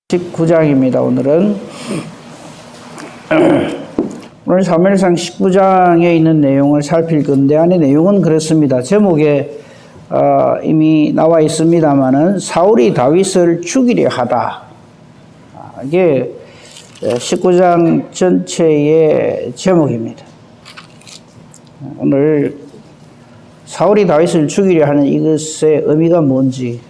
19장입니다. 오늘은 오늘 사무엘상 19장에 있는 내용을 살필 건데, 안에 내용은 그렇습니다. 제목에 이미 나와 있습니다만은 사울이 다윗을 죽이려 하다. 이게 19장 전체의 제목입니다. 오늘 사울이 다윗을 죽이려 하는 이것의 의미가 뭔지,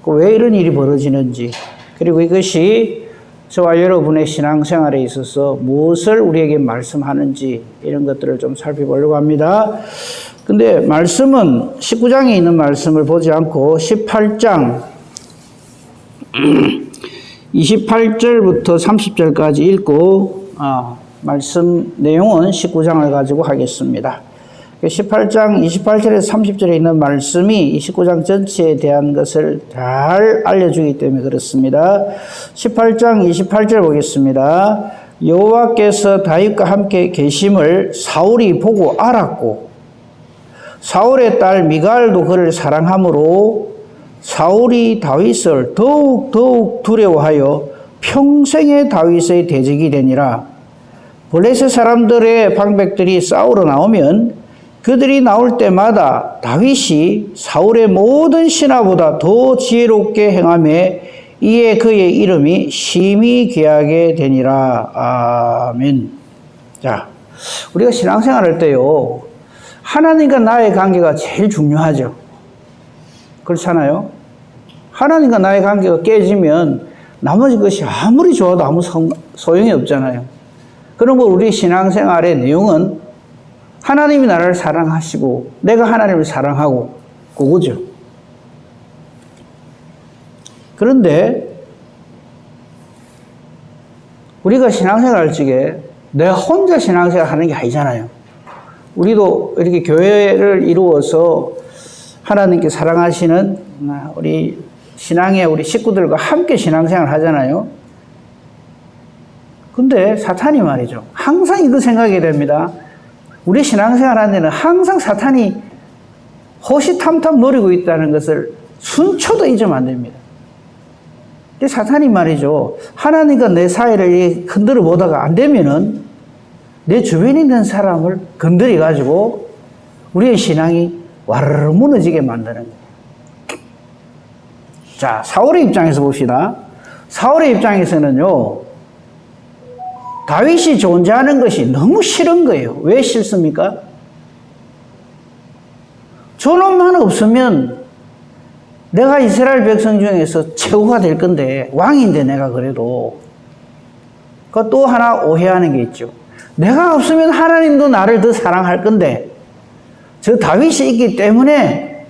왜 이런 일이 벌어지는지, 그리고 이것이 저와 여러분의 신앙생활에 있어서 무엇을 우리에게 말씀하는지, 이런 것들을 좀 살펴보려고 합니다. 근데 말씀은 19장에 있는 말씀을 보지 않고 18장 28절부터 30절까지 읽고 말씀 내용은 19장을 가지고 하겠습니다. 18장 28절에서 30절에 있는 말씀이 이 19장 전체에 대한 것을 잘 알려주기 때문에 그렇습니다. 18장 28절 보겠습니다. 여호와께서 다윗과 함께 계심을 사울이 보고 알았고 사울의 딸 미갈도 그를 사랑하므로 사울이 다윗을 더욱 두려워하여 평생의 다윗의 대적이 되니라. 블레셋 사람들의 방백들이 싸우러 나오면 그들이 나올 때마다 다윗이 사울의 모든 신하보다 더 지혜롭게 행하며 이에 그의 이름이 심히 귀하게 되니라. 아멘. 자, 우리가 신앙생활 할 때요, 하나님과 나의 관계가 제일 중요하죠. 그렇잖아요? 하나님과 나의 관계가 깨지면 나머지 것이 아무리 좋아도 아무 소용이 없잖아요. 그런 걸 우리 신앙생활의 내용은 하나님이 나를 사랑하시고 내가 하나님을 사랑하고 그거죠. 그런데 우리가 신앙생활 할 적에 내가 혼자 신앙생활 하는 게 아니잖아요. 우리도 이렇게 교회를 이루어서 하나님께 사랑하시는 우리 신앙의 우리 식구들과 함께 신앙생활 하잖아요. 근데 사탄이 말이죠, 항상 이거 생각해야 됩니다. 우리 신앙생활 하는 데는 항상 사탄이 호시탐탐 노리고 있다는 것을 순초도 잊으면 안 됩니다. 근데 사탄이 말이죠, 하나님과 내 사이를 흔들어 보다가 안 되면은 내 주변에 있는 사람을 건드려 가지고 우리의 신앙이 와르르 무너지게 만드는 거예요. 자, 사울의 입장에서 봅시다. 사울의 입장에서는요, 다윗이 존재하는 것이 너무 싫은 거예요. 왜 싫습니까? 저놈만 없으면 내가 이스라엘 백성 중에서 최고가 될 건데, 왕인데 내가 그래도. 그 또 하나 오해하는 게 있죠. 내가 없으면 하나님도 나를 더 사랑할 건데, 저 다윗이 있기 때문에,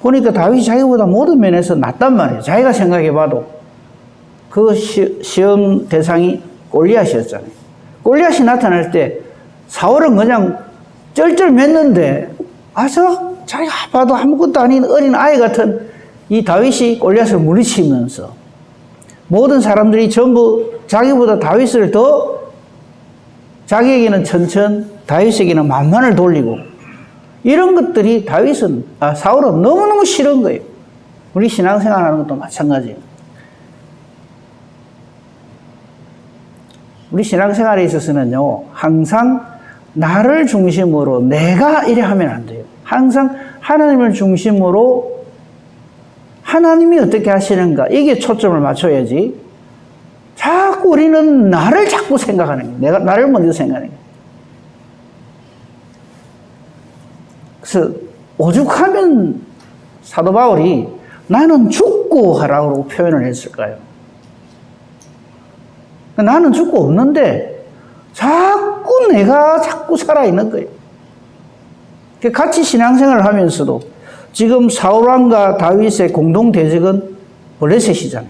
보니까 다윗이 자기보다 모든 면에서 낫단 말이에요. 자기가 생각해봐도. 그 시험 대상이 골리앗이었잖아요. 골리앗이 나타날 때 사울은 그냥 쩔쩔 맸는데, 자기가 봐도 아무것도 아닌 어린 아이 같은 이 다윗이 골리앗을 물리치면서 모든 사람들이 전부 자기보다 다윗을 더, 자기에게는 천천, 다윗에게는 만만을 돌리고, 이런 것들이 사울은 너무너무 싫은 거예요. 우리 신앙생활 하는 것도 마찬가지예요. 우리 신앙생활에 있어서는요, 항상 나를 중심으로 내가 이래 하면 안 돼요. 항상 하나님을 중심으로 하나님이 어떻게 하시는가, 이게 초점을 맞춰야지. 자꾸 우리는 나를 자꾸 생각하는 거예요. 나를 먼저 생각하는 거예요. 그래서 오죽하면 사도 바울이 나는 죽고 하라고 표현을 했을까요? 나는 죽고 없는데 내가 자꾸 살아있는 거예요. 같이 신앙생활을 하면서도 지금 사울왕과 다윗의 공동 대적은 블레셋이잖아요.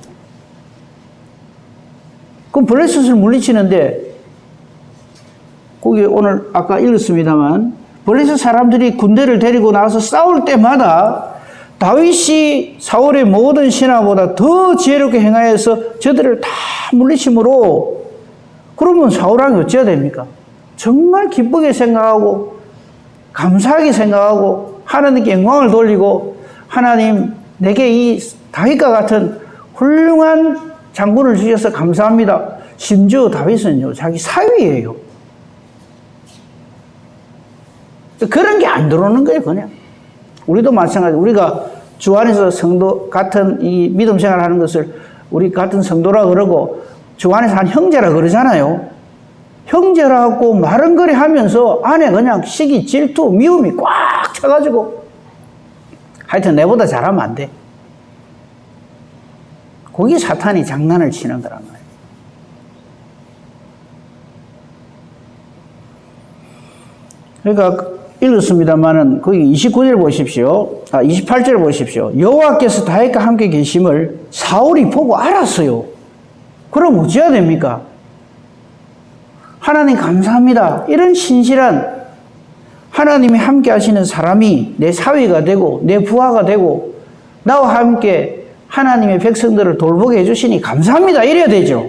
그럼 블레셋을 물리치는데, 거기 오늘 아까 읽었습니다만, 블레셋 사람들이 군대를 데리고 나와서 싸울 때마다 다윗이 사울의 모든 신하보다 더 지혜롭게 행하여서 저들을 다 물리침으로, 그러면 사울왕이 어찌해야 됩니까? 정말 기쁘게 생각하고 감사하게 생각하고 하나님께 영광을 돌리고, 하나님 내게 이 다윗과 같은 훌륭한 장군을 주셔서 감사합니다. 심지어 다윗은요, 자기 사위예요. 그런 게 안 들어오는 거예요, 그냥. 우리도 마찬가지. 우리가 주 안에서 성도 같은 이 믿음 생활 하는 것을 우리 같은 성도라 그러고 주 안에서 한 형제라 그러잖아요. 형제라고 마른거리 하면서 안에 그냥 시기, 질투, 미움이 꽉 차가지고 하여튼 내보다 잘하면 안 돼. 거기 사탄이 장난을 치는 거란 말이에요. 그러니까 읽었습니다만은 거기 29절 보십시오. 28절 보십시오. 여호와께서 다윗과 함께 계심을 사울이 보고 알았어요. 그럼 어찌해야 됩니까? 하나님 감사합니다. 이런 신실한 하나님이 함께 하시는 사람이 내 사위가 되고 내 부하가 되고 나와 함께 하나님의 백성들을 돌보게 해주시니 감사합니다. 이래야 되죠.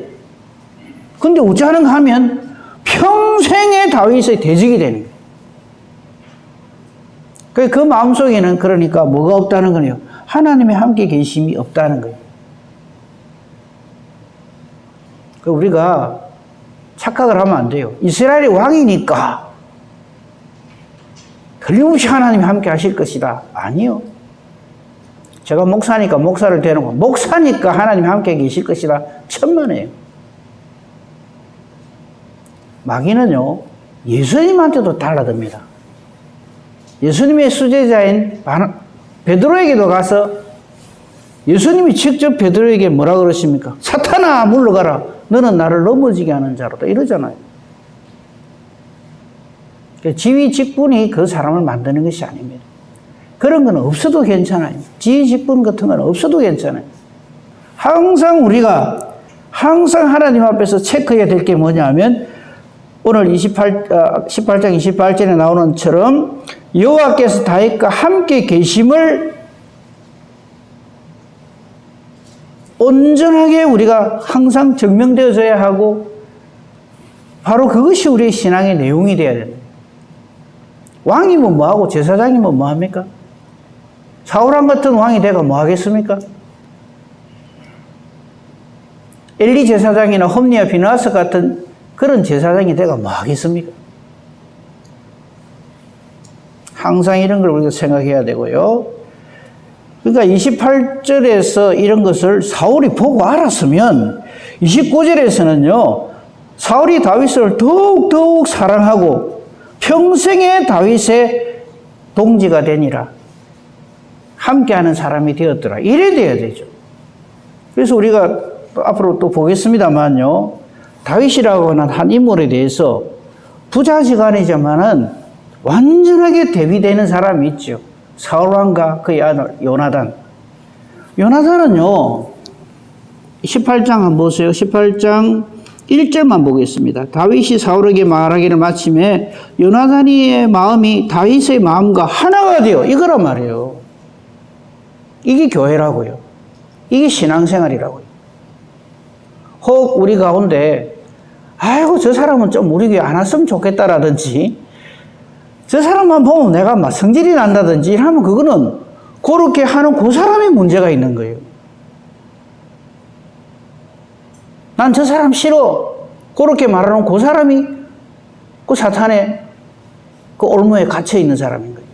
근데 어찌하는가 하면 평생의 다윗의 대적이 되는 거예요. 그 마음속에는 그러니까 뭐가 없다는 거예요? 하나님의 함께 계심이 없다는 거예요. 우리가 착각을 하면 안 돼요. 이스라엘이 왕이니까 틀림없이 하나님이 함께 하실 것이다. 아니요. 제가 목사니까 목사를 대놓고 목사니까 하나님이 함께 계실 것이다. 천만에요. 마귀는요, 예수님한테도 달라듭니다. 예수님의 수제자인 베드로에게도 가서 예수님이 직접 베드로에게 뭐라 그러십니까? 사탄아 물러가라. 너는 나를 넘어지게 하는 자로다. 이러잖아요. 지위 직분이 그 사람을 만드는 것이 아닙니다. 그런 건 없어도 괜찮아요. 지위 직분 같은 건 없어도 괜찮아요. 항상 우리가 항상 하나님 앞에서 체크해야 될 게 뭐냐면 오늘 18장 28절에 나오는 것처럼 여호와께서 다윗과 함께 계심을 온전하게 우리가 항상 증명되어져야 하고 바로 그것이 우리의 신앙의 내용이 되어야 됩니다. 왕이면 뭐하고 제사장이면 뭐합니까? 사울왕 같은 왕이 돼가 뭐하겠습니까? 엘리 제사장이나 홈리와 비나하스 같은 그런 제사장이 돼가 뭐하겠습니까? 항상 이런 걸 우리가 생각해야 되고요. 그러니까 28절에서 이런 것을 사울이 보고 알았으면 29절에서는요, 사울이 다윗을 더욱 사랑하고 평생의 다윗의 동지가 되니라. 함께하는 사람이 되었더라. 이래 돼야 되죠. 그래서 우리가 앞으로 또 보겠습니다만요, 다윗이라고 하는 한 인물에 대해서 부자지간이지만은 완전하게 대비되는 사람이 있죠. 사울왕과 그의 아들 요나단. 요나단은요, 18장 한번 보세요. 18장 1절만 보겠습니다. 다윗이 사울에게 말하기를 마침에 요나단의 마음이 다윗의 마음과 하나가 되어, 이거란 말이에요. 이게 교회라고요. 이게 신앙생활이라고요. 혹 우리 가운데 아이고 저 사람은 좀 우리 교회 안 왔으면 좋겠다라든지 저 사람만 보면 내가 막 성질이 난다든지 하면 그거는 그렇게 하는 그 사람의 문제가 있는 거예요. 난 저 사람 싫어. 그렇게 말하는 그 사람이 그 사탄의 그 올무에 갇혀 있는 사람인 거예요.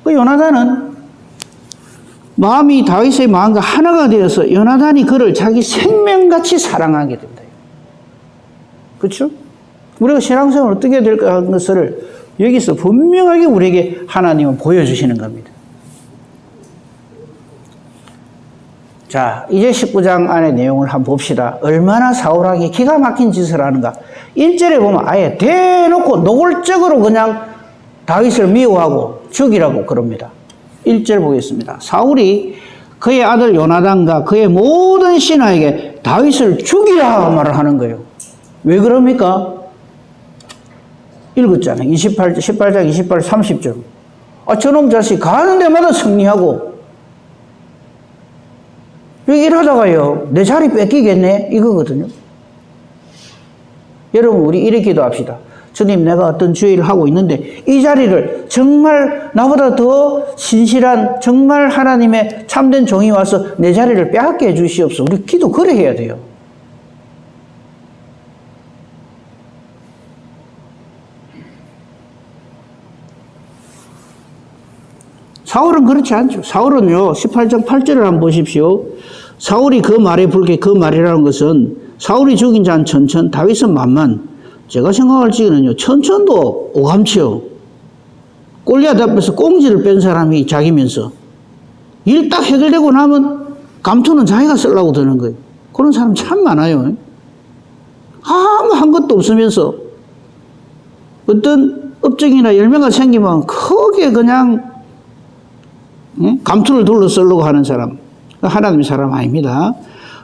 그 요나단은 마음이 다윗의 마음과 하나가 되어서 요나단이 그를 자기 생명같이 사랑하게 된다. 그렇죠? 우리가 신앙생활을 어떻게 해야 될까 하는 것을 여기서 분명하게 우리에게 하나님은 보여주시는 겁니다. 자, 이제 19장 안의 내용을 한번 봅시다. 얼마나 사울왕이 기가 막힌 짓을 하는가. 1절에 보면 아예 대놓고 노골적으로 그냥 다윗을 미워하고 죽이라고 그럽니다. 1절 보겠습니다. 사울이 그의 아들 요나단과 그의 모든 신하에게 다윗을 죽이라 말을 하는 거예요. 왜 그럽니까? 읽었잖아요. 18장 28, 30절. 저놈 자식 가는 데마다 승리하고 여기 일하다가요 내 자리 뺏기겠네 이거거든요. 여러분 우리 이렇게 기도합시다. 주님, 내가 어떤 주의를 하고 있는데 이 자리를 정말 나보다 더 신실한 정말 하나님의 참된 종이 와서 내 자리를 빼앗게 해 주시옵소서. 우리 기도 그래 해야 돼요. 사울은 그렇지 않죠. 사울은요, 18장 8절을 한번 보십시오. 사울이 그 말에 불게, 그 말이라는 것은 사울이 죽인 자는 천천, 다윗은 만만. 제가 생각할 적에는요, 천천도 오감치요. 골리앗 앞에서 꽁지를 뺀 사람이 자기면서 일 딱 해결되고 나면 감투는 자기가 쓰려고 드는 거예요. 그런 사람 참 많아요. 아무 한 것도 없으면서 어떤 업적이나 열매가 생기면 크게 그냥 감투를 둘러 쓰려고 하는 사람, 하나님의 사람 아닙니다.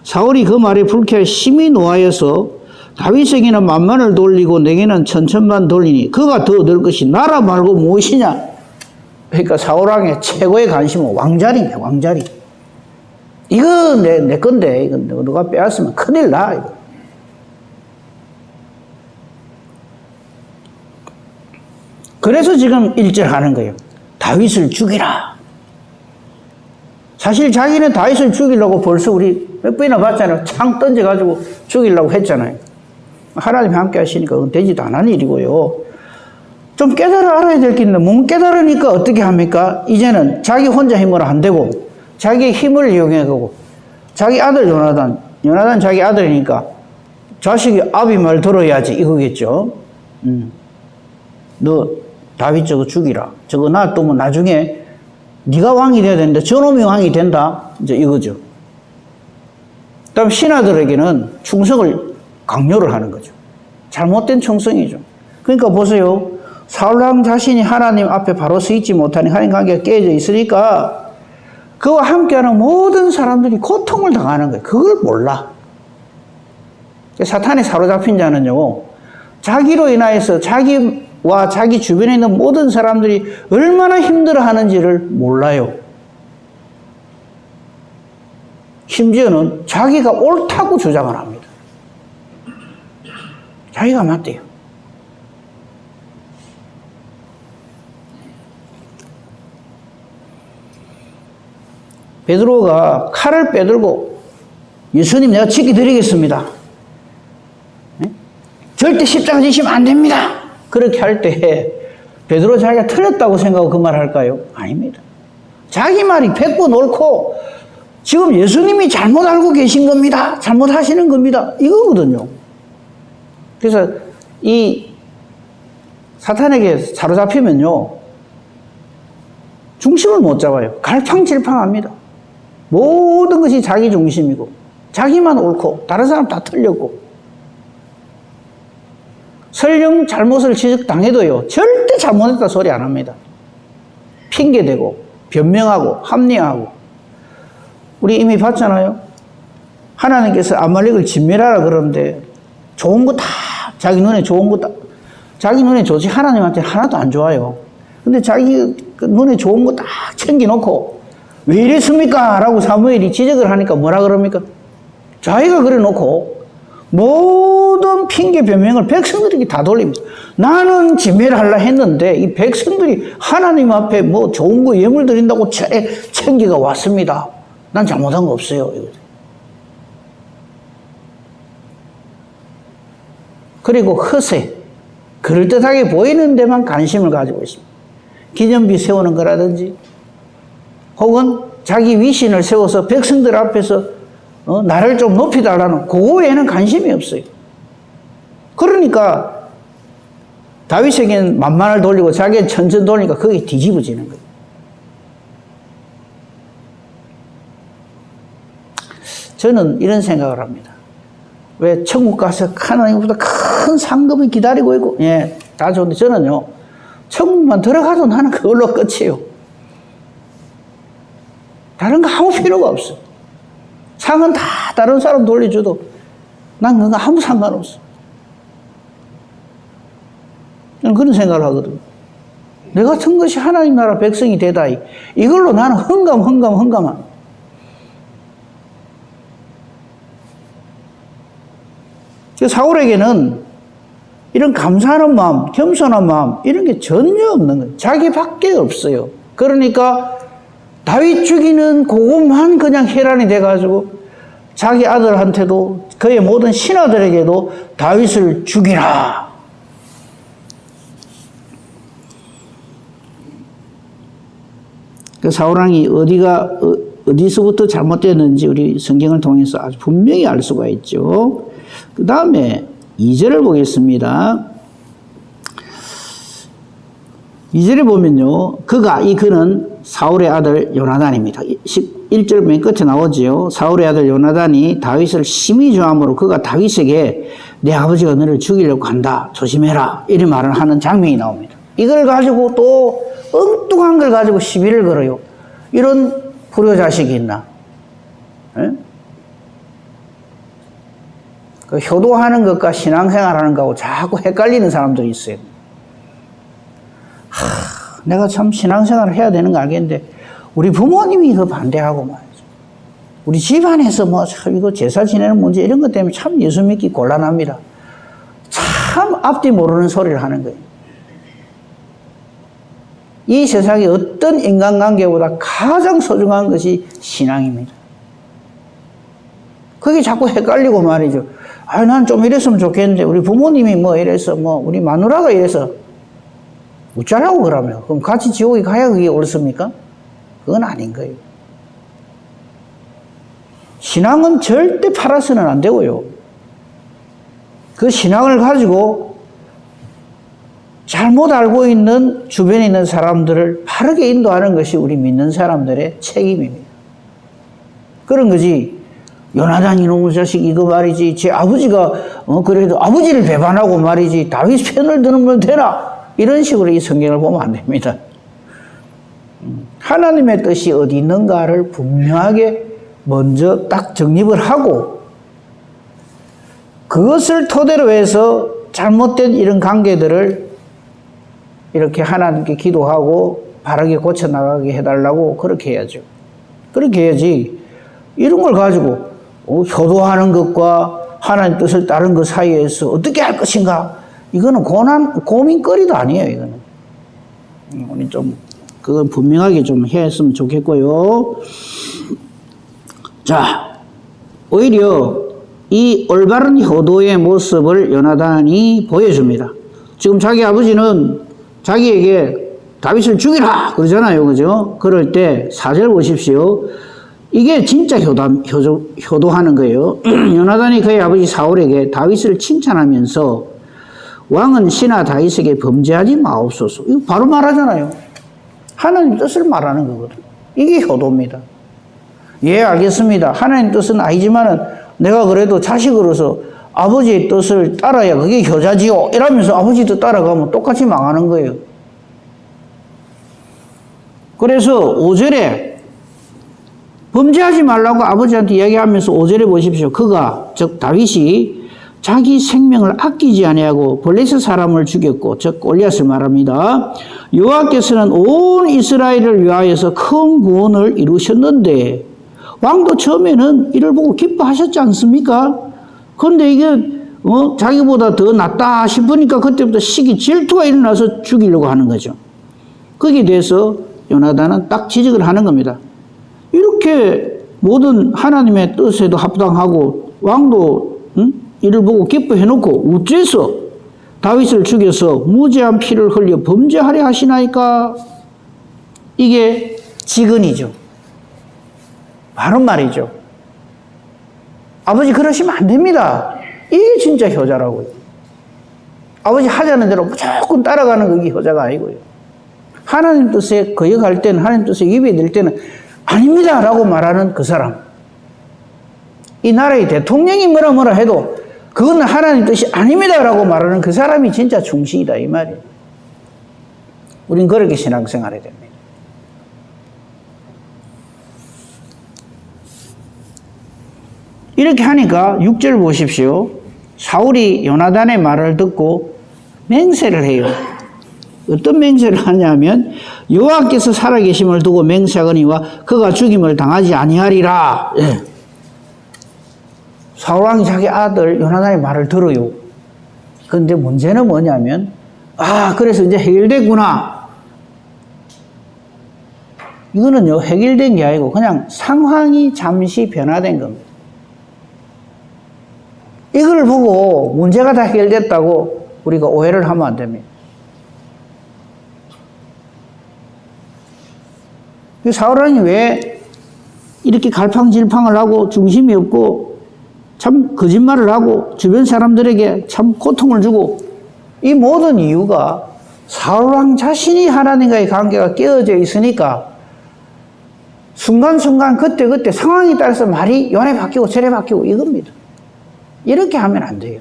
사울이 그 말에 불쾌해 심히 노하여서 다윗에게는 만만을 돌리고 내게는 천천만 돌리니 그가 더 늘 것이 나라 말고 무엇이냐. 그러니까 사울왕의 최고의 관심은 왕자리네. 왕자리. 이거 내 건데 이거 누가 빼앗으면 큰일 나. 이거. 그래서 지금 1절 하는 거예요. 다윗을 죽이라. 사실 자기는 다윗을 죽이려고 벌써 우리 몇 번이나 봤잖아요. 창 던져가지고 죽이려고 했잖아요. 하나님이 함께 하시니까 그건 되지도 않은 일이고요. 좀 알아야 될 게 있는데 못 깨달으니까 어떻게 합니까? 이제는 자기 혼자 힘으로 안 되고 자기의 힘을 이용해가고 자기 아들 요나단 자기 아들이니까 자식이 아비 말 들어야지 이거겠죠. 너 다윗 저거 죽이라. 저거 놔두면 나중에 네가 왕이 돼야 되는데 저놈이 왕이 된다. 이제 이거죠. 그다음 신하들에게는 충성을 강요를 하는 거죠. 잘못된 충성이죠. 그러니까 보세요. 사울왕 자신이 하나님 앞에 바로 서 있지 못하니 하나님 관계가 깨져 있으니까 그와 함께하는 모든 사람들이 고통을 당하는 거예요. 그걸 몰라. 사탄에 사로잡힌 자는요, 자기로 인하여서 자기와 자기 주변에 있는 모든 사람들이 얼마나 힘들어하는지를 몰라요. 심지어는 자기가 옳다고 주장을 합니다. 자기가 맞대요. 베드로가 칼을 빼들고 예수님 내가 지켜드리겠습니다. 네? 절대 십자가 지시면 안 됩니다. 그렇게 할 때 베드로 자기가 틀렸다고 생각하고 그 말을 할까요? 아닙니다. 자기 말이 100번 옳고 지금 예수님이 잘못 알고 계신 겁니다. 잘못하시는 겁니다. 이거거든요. 그래서 이 사탄에게 사로잡히면요, 중심을 못 잡아요. 갈팡질팡합니다. 모든 것이 자기 중심이고 자기만 옳고 다른 사람 다 틀렸고 설령 잘못을 지적당해도요 절대 잘못했다 소리 안 합니다. 핑계대고 변명하고 합리화하고. 우리 이미 봤잖아요. 하나님께서 아말렉을 진멸하라 그러는데 좋은 거 다 자기 눈에 좋은 거 다 자기 눈에 좋지 하나님한테 하나도 안 좋아요. 근데 자기 눈에 좋은 거 딱 챙겨놓고 왜 이랬습니까? 라고 사무엘이 지적을 하니까 뭐라 그럽니까? 자기가 그래 놓고 모든 핑계 변명을 백성들에게 다 돌립니다. 나는 진멸하려 했는데 이 백성들이 하나님 앞에 뭐 좋은 거 예물 드린다고 챙기가 왔습니다. 난 잘못한 거 없어요. 그리고 허세, 그럴듯하게 보이는 데만 관심을 가지고 있습니다. 기념비 세우는 거라든지 혹은 자기 위신을 세워서 백성들 앞에서 나를 좀 높이달라는 그거 외에는 관심이 없어요. 그러니까 다윗에게는 만만을 돌리고 자기는 천천 돌리니까 그게 뒤집어지는 거예요. 저는 이런 생각을 합니다. 왜 천국 가서 하나님보다 큰 상급이 기다리고 있고, 예, 다 좋은데 저는요, 천국만 들어가도 나는 그걸로 끝이에요. 다른 거 아무 필요가 없어. 상은 다 다른 사람 돌려줘도 난 그거 아무 상관없어. 저는 그런 생각을 하거든요. 내 같은 것이 하나님 나라 백성이 되다. 이걸로 나는 흥감한. 사울에게는 이런 감사하는 마음, 겸손한 마음 이런 게 전혀 없는 거예요. 자기밖에 없어요. 그러니까 다윗 죽이는 그것만 그냥 혈안이 돼가지고 자기 아들한테도 그의 모든 신하들에게도 다윗을 죽이라. 그 사울왕이 어디서부터 잘못됐는지 우리 성경을 통해서 아주 분명히 알 수가 있죠. 그 다음에 2절을 보겠습니다. 2절에 보면요. 그는 사울의 아들 요나단입니다. 1절 맨 끝에 나오지요. 사울의 아들 요나단이 다윗을 심히 좋아하므로 그가 다윗에게 내 아버지가 너를 죽이려고 한다. 조심해라. 이런 말을 하는 장면이 나옵니다. 이걸 가지고 또 엉뚱한 걸 가지고 시비를 걸어요. 이런 불효자식이 있나? 에? 그 효도하는 것과 신앙생활하는 것하고 자꾸 헷갈리는 사람들이 있어요. 내가 참 신앙생활을 해야 되는 거 알겠는데 우리 부모님이 그 반대하고 말이죠. 우리 집안에서 뭐 참 이거 제사 지내는 문제 이런 것 때문에 참 예수 믿기 곤란합니다. 참 앞뒤 모르는 소리를 하는 거예요. 이 세상에 어떤 인간관계보다 가장 소중한 것이 신앙입니다. 그게 자꾸 헷갈리고 말이죠. 난 좀 이랬으면 좋겠는데 우리 부모님이 뭐 이래서 뭐 우리 마누라가 이래서 어쩌라고 그러면 그럼 같이 지옥에 가야 그게 옳습니까? 그건 아닌 거예요. 신앙은 절대 팔아서는 안 되고요. 그 신앙을 가지고 잘못 알고 있는 주변에 있는 사람들을 바르게 인도하는 것이 우리 믿는 사람들의 책임입니다. 그런 거지. 요나단 이놈의 자식 이거 말이지 제 아버지가 그래도 아버지를 배반하고 말이지 다윗 편을 들으면 되나? 이런 식으로 이 성경을 보면 안 됩니다. 하나님의 뜻이 어디 있는가를 분명하게 먼저 딱 정립을 하고 그것을 토대로 해서 잘못된 이런 관계들을 이렇게 하나님께 기도하고 바르게 고쳐나가게 해달라고 그렇게 해야죠. 그렇게 해야지 이런 걸 가지고 효도하는 것과 하나님 뜻을 따른 것 사이에서 어떻게 할 것인가 이거는 고민거리도 아니에요. 이거는 우리 좀 그건 분명하게 좀 했으면 좋겠고요. 자, 오히려 이 올바른 효도의 모습을 요나단이 보여줍니다. 지금 자기 아버지는 자기에게 다윗을 죽이라 그러잖아요. 그죠? 그럴 때 4절 보십시오. 이게 진짜 효도하는 거예요. 요나단이 그의 아버지 사울에게 다윗을 칭찬하면서 왕은 신하 다윗에게 범죄하지 마옵소서. 이거 바로 말하잖아요. 하나님 뜻을 말하는 거거든. 이게 효도입니다. 예, 알겠습니다. 하나님 뜻은 아니지만은 내가 그래도 자식으로서 아버지의 뜻을 따라야 그게 효자지요. 이러면서 아버지 뜻 따라가면 똑같이 망하는 거예요. 그래서 5절에 범죄하지 말라고 아버지한테 이야기하면서 5절에 보십시오. 그가 즉 다윗이 자기 생명을 아끼지 아니하고 블레셋 사람을 죽였고 즉 골리앗을 말합니다. 여호와께서는 온 이스라엘을 위하여서 큰 구원을 이루셨는데 왕도 처음에는 이를 보고 기뻐하셨지 않습니까? 그런데 이게 자기보다 더 낫다 싶으니까 그때부터 시기 질투가 일어나서 죽이려고 하는 거죠. 거기에 대해서 요나단은 딱 지적을 하는 겁니다. 이렇게 모든 하나님의 뜻에도 합당하고 왕도 이를 보고 기뻐해놓고 어째서 다윗을 죽여서 무죄한 피를 흘려 범죄하려 하시나이까? 이게 지근이죠. 바른 말이죠. 아버지 그러시면 안 됩니다. 이게 진짜 효자라고요. 아버지 하자는 대로 무조건 따라가는 그게 효자가 아니고요. 하나님 뜻에 거역할 때는 하나님 뜻에 입에 들 때는 아닙니다 라고 말하는 그 사람. 이 나라의 대통령이 뭐라 해도 그건 하나님 뜻이 아닙니다 라고 말하는 그 사람이 진짜 충신이다 이 말이에요. 우린 그렇게 신앙생활해야 됩니다. 이렇게 하니까 6절 보십시오. 사울이 요나단의 말을 듣고 맹세를 해요. 어떤 맹세를 하냐면 여호와께서 살아계심을 두고 맹세하거니와 그가 죽임을 당하지 아니하리라. 예. 사울왕이 자기 아들 요나단의 말을 들어요. 근데 문제는 뭐냐면, 그래서 이제 해결됐구나. 이거는요, 해결된 게 아니고 그냥 상황이 잠시 변화된 겁니다. 이걸 보고 문제가 다 해결됐다고 우리가 오해를 하면 안 됩니다. 사울왕이 왜 이렇게 갈팡질팡을 하고 중심이 없고 참 거짓말을 하고 주변 사람들에게 참 고통을 주고, 이 모든 이유가 사울왕 자신이 하나님과의 관계가 깨어져 있으니까 순간순간 그때그때 상황에 따라서 말이 요래 바뀌고 저래 바뀌고 이겁니다. 이렇게 하면 안 돼요.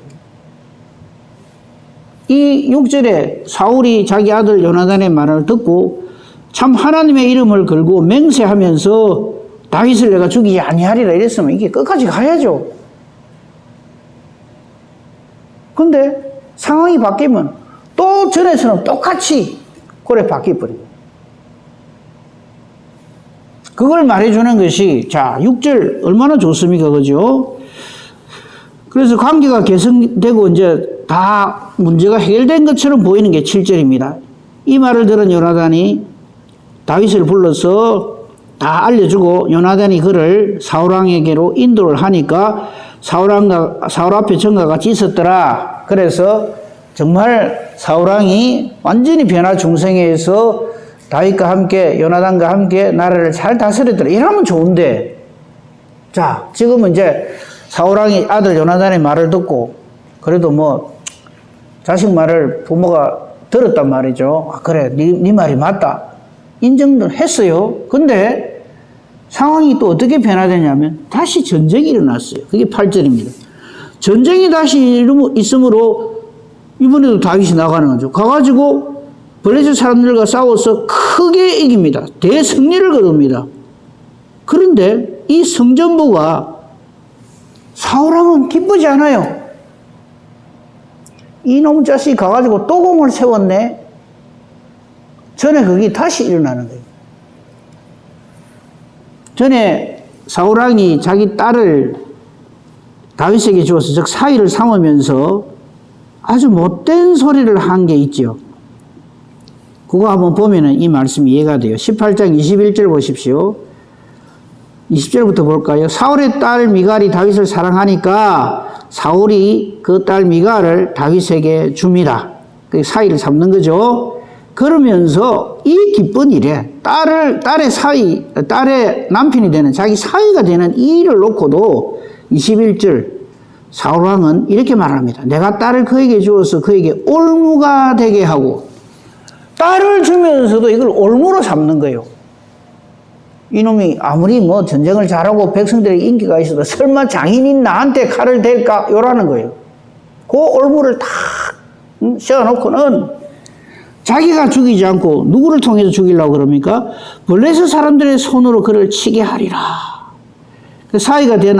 이 6절에 사울이 자기 아들 요나단의 말을 듣고 참 하나님의 이름을 걸고 맹세하면서 다윗을 내가 죽이지 아니하리라 이랬으면 이게 끝까지 가야죠. 근데 상황이 바뀌면 또 전에서는 똑같이 그래 바뀌어버려요. 그걸 말해주는 것이, 자, 6절 얼마나 좋습니까? 그죠? 그래서 관계가 개선되고 이제 다 문제가 해결된 것처럼 보이는 게 7절입니다. 이 말을 들은 요나단이 다윗을 불러서 다 알려주고 요나단이 그를 사울왕에게로 인도를 하니까 사울 앞에 전가같이 있었더라. 그래서 정말 사울왕이 완전히 변화중생해서 다윗과 함께 요나단과 함께 나라를 잘 다스렸더라. 이러면 좋은데, 자, 지금은 이제 사울왕이 아들 요나단의 말을 듣고 그래도 뭐 자식 말을 부모가 들었단 말이죠. 그래, 네 말이 맞다. 인정도 했어요. 근데 상황이 또 어떻게 변화되냐면 다시 전쟁이 일어났어요. 그게 8절입니다. 전쟁이 다시 있으므로 이번에도 다윗이 나가는 거죠. 가가지고 블레셋 사람들과 싸워서 크게 이깁니다. 대승리를 거둡니다. 그런데 이 성전부가 사울왕은 기쁘지 않아요. 이놈 자식이 가가지고 또 공을 세웠네. 전에 그게 다시 일어나는 거예요. 전에 사울왕이 자기 딸을 다윗에게 주어서 즉 사위를 삼으면서 아주 못된 소리를 한 게 있죠. 그거 한번 보면은 이 말씀이 이해가 돼요. 18장 21절 보십시오. 20절부터 볼까요? 사울의 딸 미갈이 다윗을 사랑하니까 사울이 그 딸 미갈을 다윗에게 줍니다. 그 사위를 삼는 거죠. 그러면서 이 기쁜 일에 딸의 남편이 되는 자기 사위가 되는 이 일을 놓고도 21절 사울왕은 이렇게 말합니다. 내가 딸을 그에게 주어서 그에게 올무가 되게 하고, 딸을 주면서도 이걸 올무로 삼는 거예요. 이놈이 아무리 뭐 전쟁을 잘하고 백성들의 인기가 있어도 설마 장인인 나한테 칼을 댈까? 요라는 거예요. 그 올무를 탁 씌워놓고는 자기가 죽이지 않고 누구를 통해서 죽이려고 그럽니까? 블레셋 사람들의 손으로 그를 치게 하리라. 그 사위가 된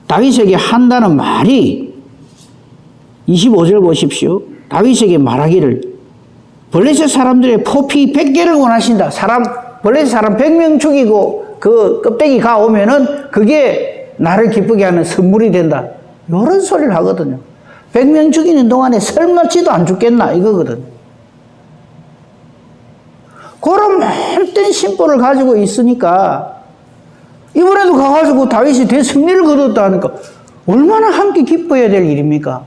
다윗에게 한다는 말이 25절 보십시오. 다윗에게 말하기를 블레셋 사람들의 포피 100개를 원하신다. 블레셋 사람 100명 죽이고 그 껍데기 가오면은 그게 나를 기쁘게 하는 선물이 된다. 이런 소리를 하거든요. 100명 죽이는 동안에 설마 지도 안 죽겠나 이거거든. 그런 헛된 심보를 가지고 있으니까 이번에도 가가지고 다윗이 대승리를 거뒀다 하니까 얼마나 함께 기뻐해야 될 일입니까?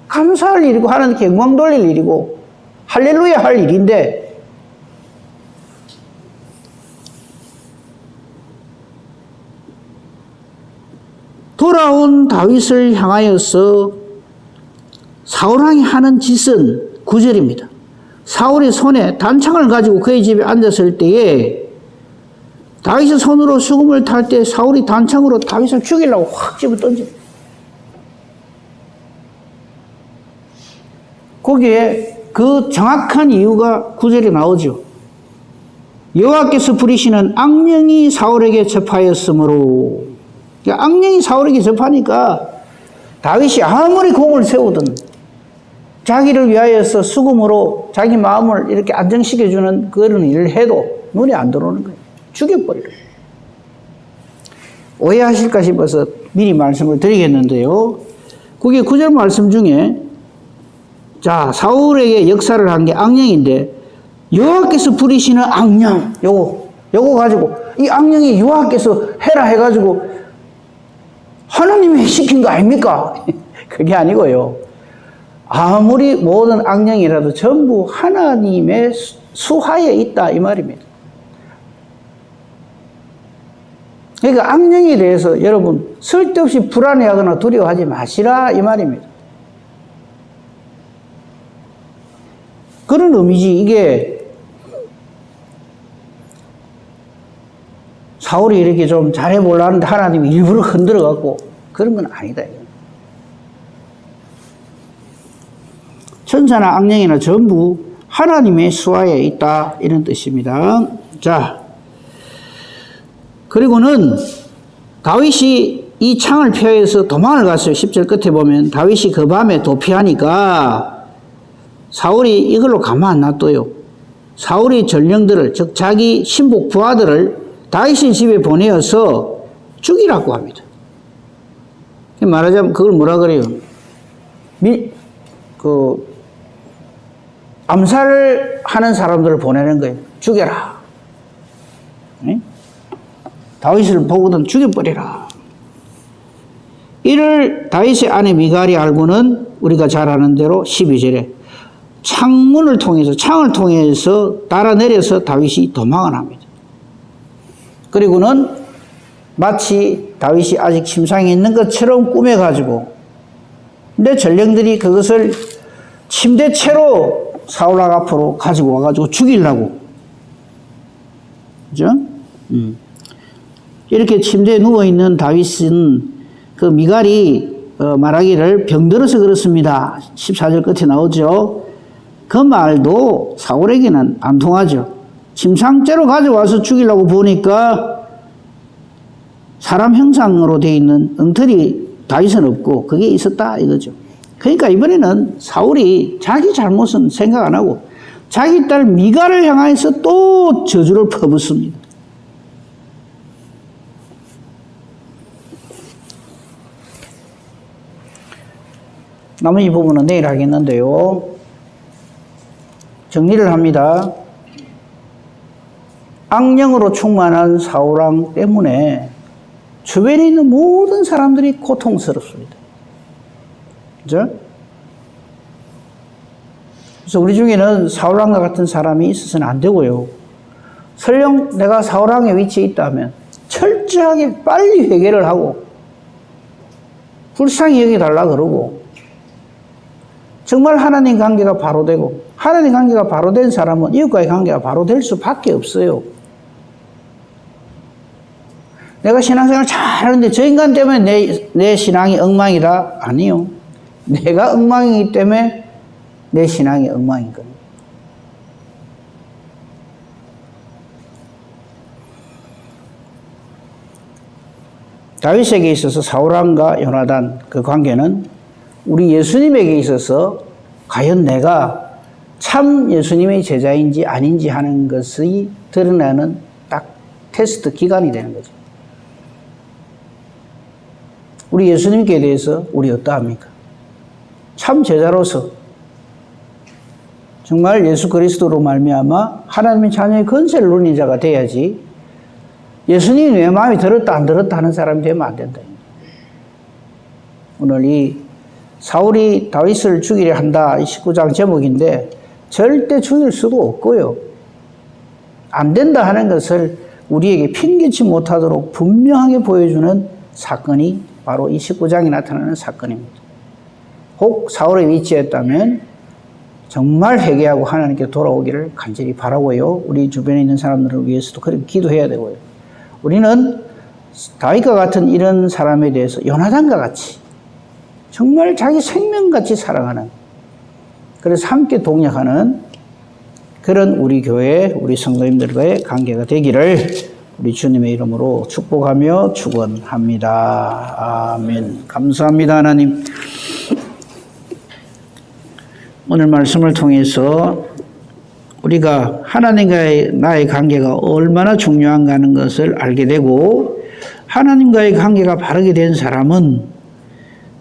감사할 일이고 하나님께 영광 돌릴 일이고 할렐루야 할 일인데, 돌아온 다윗을 향하여서 사울왕이 하는 짓은 9절입니다. 사울의 손에 단창을 가지고 그의 집에 앉았을 때에 다윗의 손으로 수금을 탈 때 사울이 단창으로 다윗을 죽이려고 확 집어 던집니다. 거기에 그 정확한 이유가 9절에 나오죠. 여호와께서 부리시는 악령이 사울에게 접하였으므로. 그러니까 악령이 사울에게 접하니까 다윗이 아무리 공을 세우든 자기를 위하여서 수금으로 자기 마음을 이렇게 안정시켜주는 그런 일을 해도 눈이 안 들어오는 거예요. 죽여버려요. 오해하실까 싶어서 미리 말씀을 드리겠는데요. 그게 9절 말씀 중에 자, 사울에게 역사를 한 게 악령인데 여호와께서 부리시는 악령 요거 가지고 이 악령이 여호와께서 해라 해가지고 하나님이 시킨 거 아닙니까? 그게 아니고요. 아무리 모든 악령이라도 전부 하나님의 수하에 있다 이 말입니다. 그러니까 악령에 대해서 여러분 쓸데없이 불안해하거나 두려워하지 마시라 이 말입니다. 그런 의미지. 이게 사울이 이렇게 좀 잘해보려는데 하나님이 일부러 흔들어갖고 그런 건 아니다. 천사나 악령이나 전부 하나님의 수하에 있다 이런 뜻입니다. 자, 그리고는 다윗이 이 창을 피해서 도망을 갔어요. 10절 끝에 보면 다윗이 그 밤에 도피하니까 사울이 이걸로 가만 안 놔둬요. 사울이 전령들을 즉 자기 신복 부하들을 다윗의 집에 보내어서 죽이라고 합니다. 말하자면 그걸 뭐라 그래요? 암살을 하는 사람들을 보내는 거예요. 죽여라. 네? 다윗을 보거든 죽여버리라. 이를 다윗의 아내 미갈이 알고는 우리가 잘 아는 대로 12절에 창을 통해서 달아내려서 다윗이 도망을 합니다. 그리고는 마치 다윗이 아직 침상에 있는 것처럼 꾸며가지고 근데 전령들이 그것을 침대채로 사울왕 앞으로 가지고 와가지고 죽이려고. 그죠? 이렇게 침대에 누워있는 다윗은 그 미갈이 말하기를 병들어서 그렇습니다. 14절 끝에 나오죠. 그 말도 사울에게는 안 통하죠. 침상째로 가져와서 죽이려고 보니까 사람 형상으로 되어 있는 엉터리 다윗은 없고 그게 있었다 이거죠. 그러니까 이번에는 사울이 자기 잘못은 생각 안 하고 자기 딸 미갈을 향해서 또 저주를 퍼붓습니다. 나머지 부분은 내일 하겠는데요. 정리를 합니다. 악령으로 충만한 사울왕 때문에 주변에 있는 모든 사람들이 고통스럽습니다. 그죠? 그래서 우리 중에는 사울왕과 같은 사람이 있어서는 안 되고요. 설령 내가 사울왕의 위치에 있다면 철저하게 빨리 회개를 하고 불쌍히 여겨달라 그러고 정말 하나님 관계가 바로 되고 하나님 관계가 바로 된 사람은 이웃과의 관계가 바로 될 수밖에 없어요. 내가 신앙생활 잘하는데 저 인간 때문에 내 신앙이 엉망이다? 아니요. 내가 엉망이기 때문에 내 신앙이 엉망인 겁니다. 다윗에게 있어서 사울왕과 요나단 그 관계는 우리 예수님에게 있어서 과연 내가 참 예수님의 제자인지 아닌지 하는 것이 드러나는 딱 테스트 기간이 되는 거죠. 우리 예수님께 대해서 우리 어떠합니까? 참 제자로서 정말 예수 그리스도로 말미암아 하나님의 자녀의 건세를 누리는 자가 돼야지 예수님이 내 마음에 들었다 안 들었다 하는 사람이 되면 안 된다. 오늘 이 사울이 다윗을 죽이려 한다 19장 제목인데 절대 죽일 수도 없고요. 안 된다 하는 것을 우리에게 핑계치 못하도록 분명하게 보여주는 사건이 바로 이 19장에 나타나는 사건입니다. 혹 사울의 위치였다면 정말 회개하고 하나님께 돌아오기를 간절히 바라고요. 우리 주변에 있는 사람들을 위해서도 그렇게 기도해야 되고요. 우리는 다윗과 같은 이런 사람에 대해서 요나단과 같이 정말 자기 생명같이 사랑하는 그래서 함께 동역하는 그런 우리 교회 우리 성도님들과의 관계가 되기를 우리 주님의 이름으로 축복하며 축원합니다. 아멘. 감사합니다 하나님. 오늘 말씀을 통해서 우리가 하나님과의 나의 관계가 얼마나 중요한가 하는 것을 알게 되고 하나님과의 관계가 바르게 된 사람은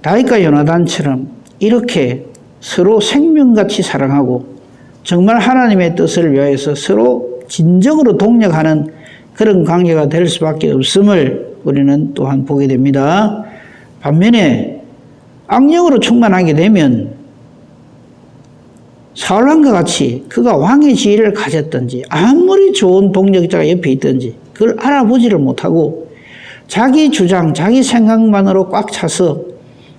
다윗과 요나단처럼 이렇게 서로 생명같이 사랑하고 정말 하나님의 뜻을 위하여서 서로 진정으로 동력하는 그런 관계가 될 수밖에 없음을 우리는 또한 보게 됩니다. 반면에 악령으로 충만하게 되면 사울왕과 같이 그가 왕의 지위를 가졌든지 아무리 좋은 동력자가 옆에 있든지 그걸 알아보지를 못하고 자기 주장, 자기 생각만으로 꽉 차서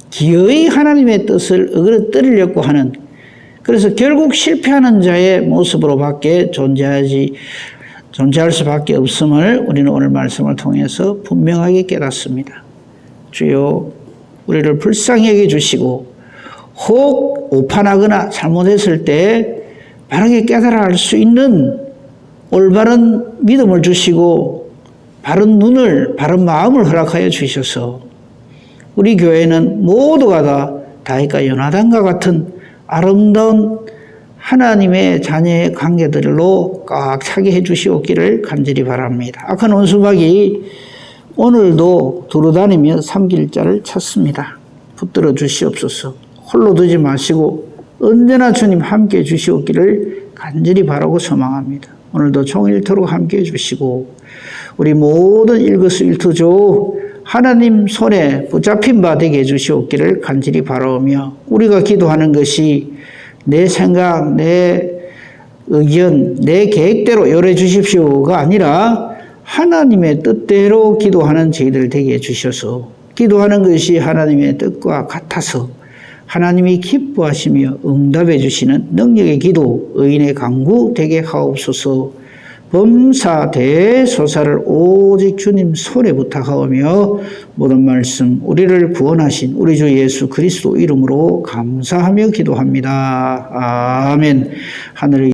기어이 하나님의 뜻을 어그러뜨리려고 하는, 그래서 결국 실패하는 자의 모습으로밖에 존재할 수밖에 없음을 우리는 오늘 말씀을 통해서 분명하게 깨닫습니다. 주여, 우리를 불쌍히 여겨주시고 혹 오판하거나 잘못했을 때 바르게 깨달아 알 수 있는 올바른 믿음을 주시고 바른 눈을, 바른 마음을 허락하여 주셔서 우리 교회는 모두가 다 다윗과 요나단과 같은 아름다운 하나님의 자녀의 관계들로 꽉 차게 해주시옵기를 간절히 바랍니다. 악한 원수박이 오늘도 두루다니며 삼킬자를 찾습니다. 붙들어 주시옵소서. 홀로 두지 마시고 언제나 주님 함께 해 주시옵기를 간절히 바라고 소망합니다. 오늘도 종일토록 함께 해 주시고 우리 모든 일거수일투족 하나님 손에 붙잡힌 바 되게 해 주시옵기를 간절히 바라오며, 우리가 기도하는 것이 내 생각, 내 의견, 내 계획대로 요래 주십시오가 아니라 하나님의 뜻대로 기도하는 저희들 되게 해 주셔서 기도하는 것이 하나님의 뜻과 같아서 하나님이 기뻐하시며 응답해 주시는 능력의 기도, 의인의 간구 되게 하옵소서. 범사 대소사를 오직 주님 손에 부탁하오며 모든 말씀 우리를 구원하신 우리 주 예수 그리스도 이름으로 감사하며 기도합니다. 아멘. 하늘의